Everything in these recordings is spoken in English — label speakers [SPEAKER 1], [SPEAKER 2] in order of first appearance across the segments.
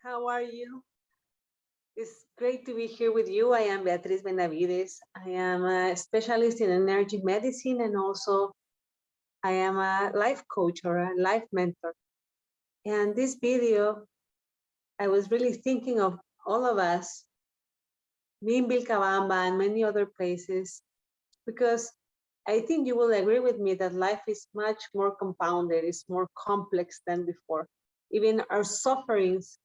[SPEAKER 1] How are you? It's great to be here with you. I am Beatriz Benavides. I am a specialist in energy medicine and also I am a life coach or a life mentor. And this video, I was really thinking of all of us, me in Vilcabamba and many other places, because I think you will agree with me that life is much more compounded, it's more complex than before. Even our sufferings,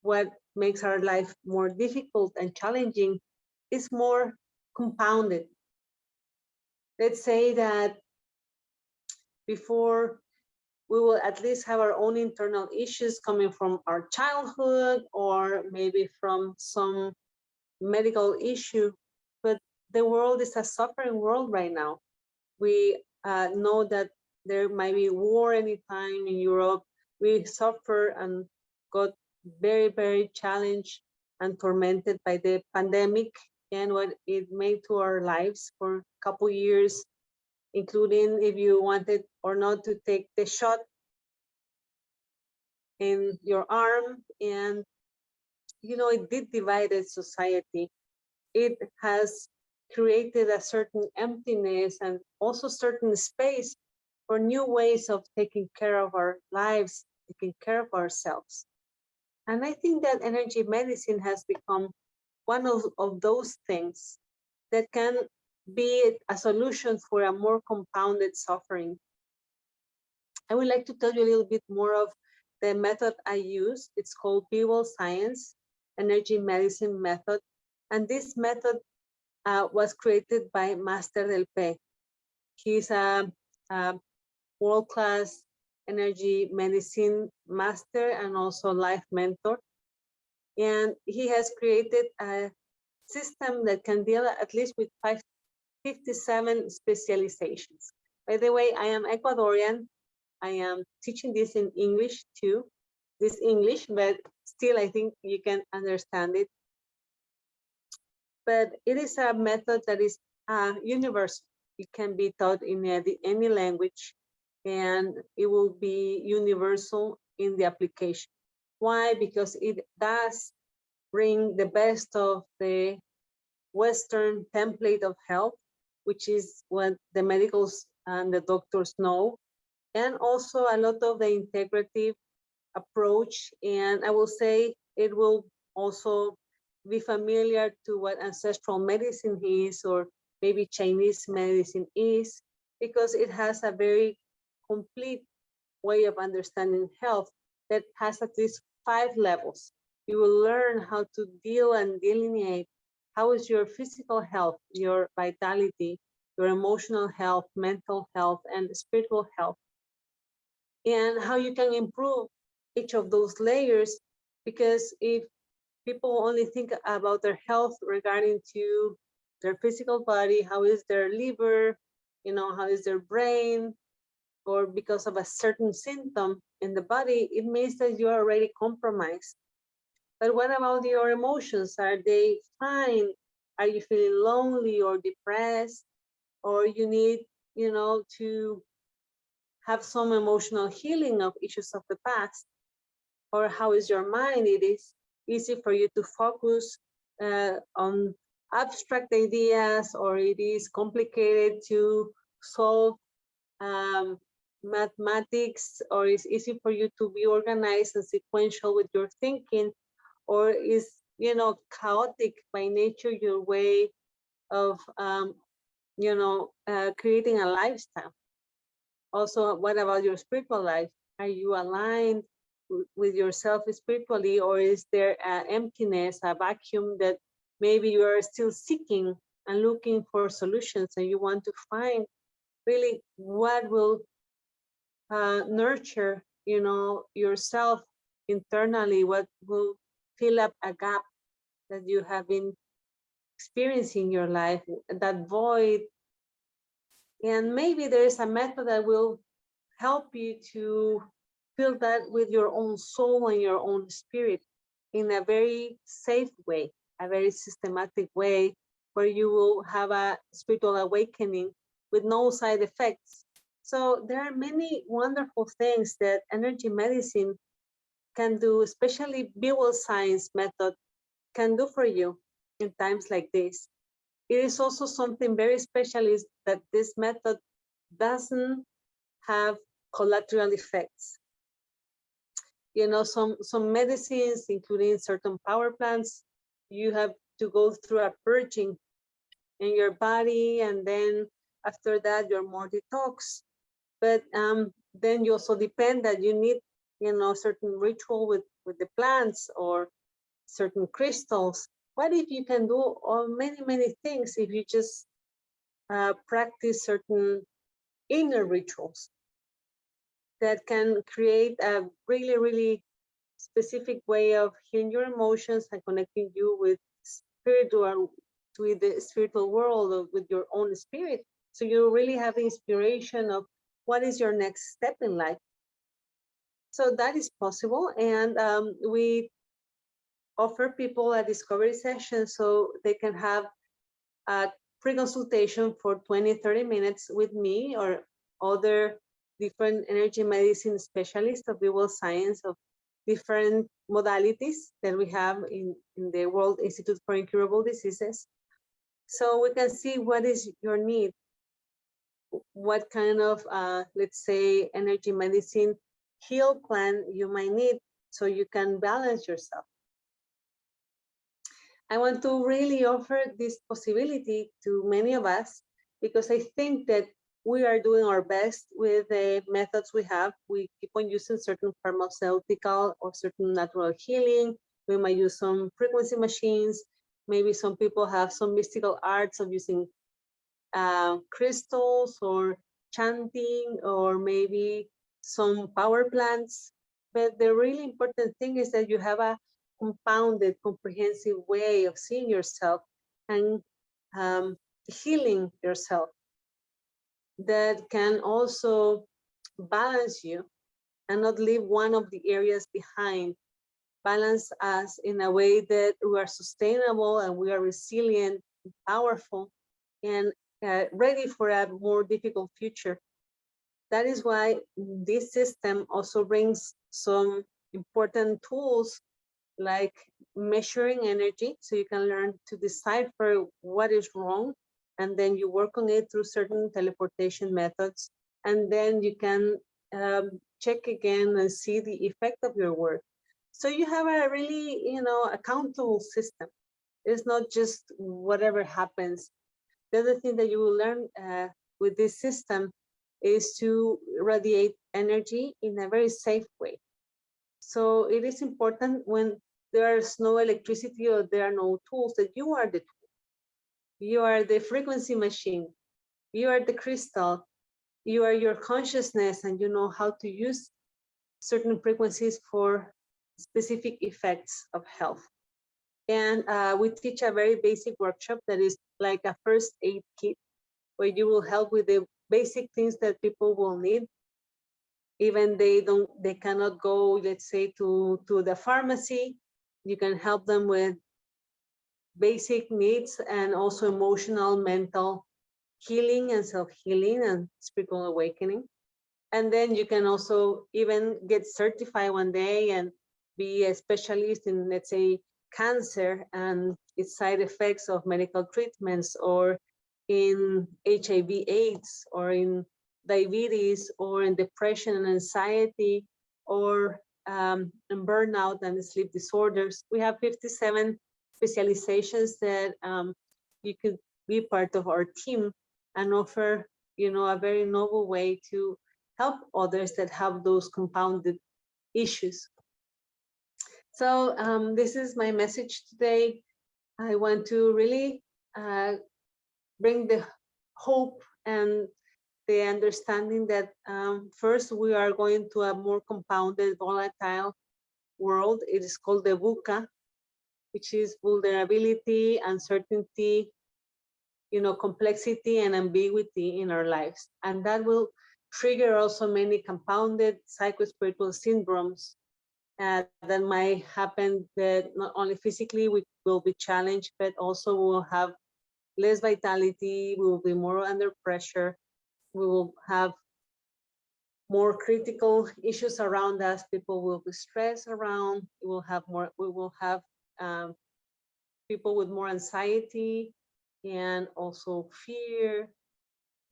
[SPEAKER 1] what makes our life more difficult and challenging, is more compounded. Let's say that before we will at least have our own internal issues coming from our childhood or maybe from some medical issue, but the world is a suffering world right now. We know that there might be war anytime in Europe. We suffer and got very, very challenged and tormented by the pandemic and what it made to our lives for a couple years, including if you wanted or not to take the shot in your arm. And, it did divide society. It has created a certain emptiness and also certain space for new ways of taking care of our lives, taking care of ourselves. And I think that energy medicine has become one of those things that can be a solution for a more compounded suffering. I would like to tell you a little bit more of the method I use. It's called BEWell Science, Energy Medicine Method. And this method was created by Master Del P. He's a world-class energy medicine master and also life mentor. And he has created a system that can deal at least with 57 specializations. By the way, I am Ecuadorian. I am teaching this in English too, this English, but still I think you can understand it. But it is a method that is universal. It can be taught in any language and it will be universal in the application. Why? Because it does bring the best of the Western template of health, which is what the medicals and the doctors know, and also a lot of the integrative approach. And I will say it will also be familiar to what ancestral medicine is, or maybe Chinese medicine is, because it has a very complete way of understanding health that has at least 5 levels. You will learn how to deal and delineate how is your physical health, your vitality, your emotional health, mental health, and spiritual health, and how you can improve each of those layers. Because if people only think about their health regarding to their physical body, how is their liver, how is their brain, or because of a certain symptom in the body, it means that you are already compromised. But what about your emotions? Are they fine? Are you feeling lonely or depressed? Or you need, to have some emotional healing of issues of the past? Or how is your mind? It is easy for you to focus on abstract ideas, or it is complicated to solve mathematics, or it's easy for you to be organized and sequential with your thinking, or is chaotic by nature your way of creating a lifestyle? Also, what about your spiritual life? Are you aligned with yourself spiritually, or is there an emptiness, a vacuum that maybe you are still seeking and looking for solutions, and you want to find really what will nurture yourself internally, what will fill up a gap that you have been experiencing in your life, that void. And maybe there is a method that will help you to fill that with your own soul and your own spirit in a very safe way, a very systematic way, where you will have a spiritual awakening with no side effects. So there are many wonderful things that energy medicine can do, especially BEWell science method, can do for you in times like this. It is also something very special is that this method doesn't have collateral effects. You know, some medicines, including certain power plants, you have to go through a purging in your body, and then after that you're more detox. But then you also depend that you need, you know, certain ritual with the plants or certain crystals. What if you can do all many things if you just practice certain inner rituals that can create a really specific way of healing your emotions and connecting you with spiritual, with the spiritual world, or with your own spirit. So you really have the inspiration of what is your next step in life. So that is possible, and we offer people a discovery session so they can have a pre-consultation for 20-30 minutes with me or other different energy medicine specialists of BEWell science of different modalities that we have in the World Institute for Incurable Diseases. So we can see what is your need, what kind of, let's say, energy medicine heal plan you might need so you can balance yourself. I want to really offer this possibility to many of us because I think that we are doing our best with the methods we have. We keep on using certain pharmaceutical or certain natural healing. We might use some frequency machines. Maybe some people have some mystical arts of using crystals or chanting, or maybe some power plants. But the really important thing is that you have a compounded, comprehensive way of seeing yourself and healing yourself that can also balance you and not leave one of the areas behind. Balance us in a way that we are sustainable and we are resilient, powerful, and ready for a more difficult future. That is why this system also brings some important tools like measuring energy, so you can learn to decipher what is wrong, and then you work on it through certain teleportation methods, and then you can check again and see the effect of your work. So you have a really, you know, accountable system. It's not just whatever happens. The other thing that you will learn with this system is to radiate energy in a very safe way. So it is important when there is no electricity or there are no tools that you are the tool. You are the frequency machine. You are the crystal. You are your consciousness, and you know how to use certain frequencies for specific effects of health. And we teach a very basic workshop that is like a first aid kit, where you will help with the basic things that people will need. Even they cannot go, let's say, to the pharmacy. You can help them with basic needs and also emotional, mental healing and self-healing and spiritual awakening. And then you can also even get certified one day and be a specialist in, let's say, cancer and its side effects of medical treatments, or in HIV/AIDS, or in diabetes, or in depression and anxiety, or in burnout and sleep disorders. We have 57 specializations that you could be part of our team and offer, you know, a very noble way to help others that have those compounded issues. So this is my message today. I want to really bring the hope and the understanding that first we are going to a more compounded, volatile world. It is called the VUCA, which is vulnerability, uncertainty, you know, complexity and ambiguity in our lives. And that will trigger also many compounded psychospiritual syndromes that might happen, that not only physically we will be challenged, but also we will have less vitality, we will be more under pressure, we will have more critical issues around us. People will be stressed around. We will have people with more anxiety and also fear,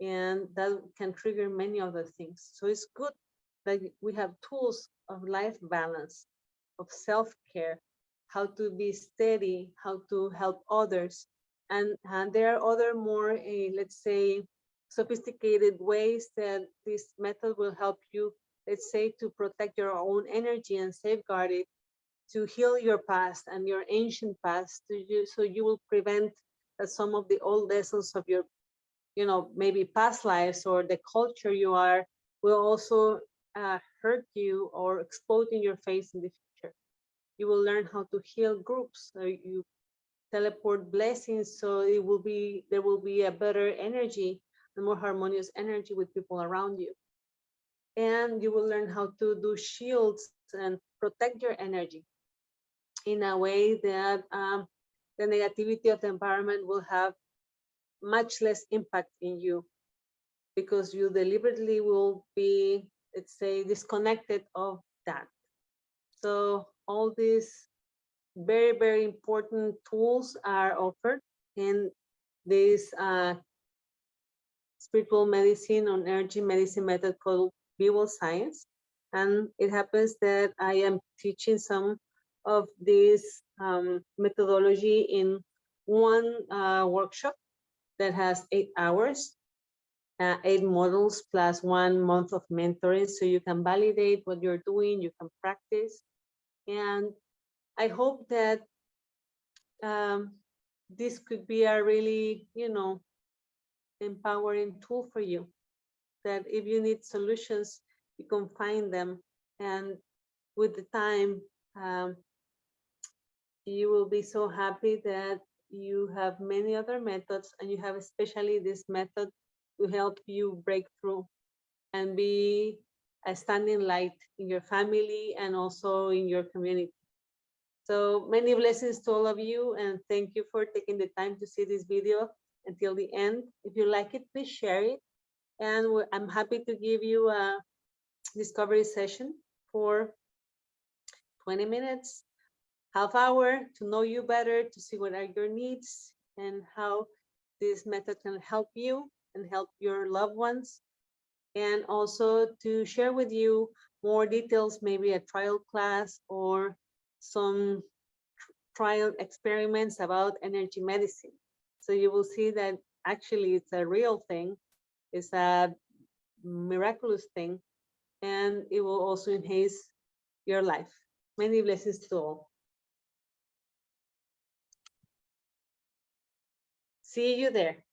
[SPEAKER 1] and that can trigger many other things. So it's good that we have tools of life balance, of self-care, how to be steady, how to help others. And there are other more, let's say, sophisticated ways that this method will help you, let's say, to protect your own energy and safeguard it, to heal your past and your ancient past, so you will prevent that some of the old lessons of your, maybe past lives or the culture you are, will also hurt you or explode in your face in the future. You will learn how to heal groups. You teleport blessings, so there will be a better energy, a more harmonious energy with people around you. And you will learn how to do shields and protect your energy in a way that the negativity of the environment will have much less impact in you, because you deliberately will be, let's say, disconnected of that. So all these very, very important tools are offered in this spiritual medicine or energy medicine method called BEWell Science. And it happens that I am teaching some of this methodology in one workshop that has 8 hours, 8 models plus 1 month of mentoring. So you can validate what you're doing, you can practice. And I hope that this could be a really, empowering tool for you, that if you need solutions, you can find them. And with the time, you will be so happy that you have many other methods, and you have especially this method to help you break through and be a standing light in your family and also in your community. So many blessings to all of you, and thank you for taking the time to see this video until the end. If you like it, please share it. And I'm happy to give you a discovery session for 20 minutes, half hour, to know you better, to see what are your needs and how this method can help you and help your loved ones. And also to share with you more details, maybe a trial class or some trial experiments about energy medicine. So you will see that actually it's a real thing, it's a miraculous thing, and it will also enhance your life. Many blessings to all. See you there.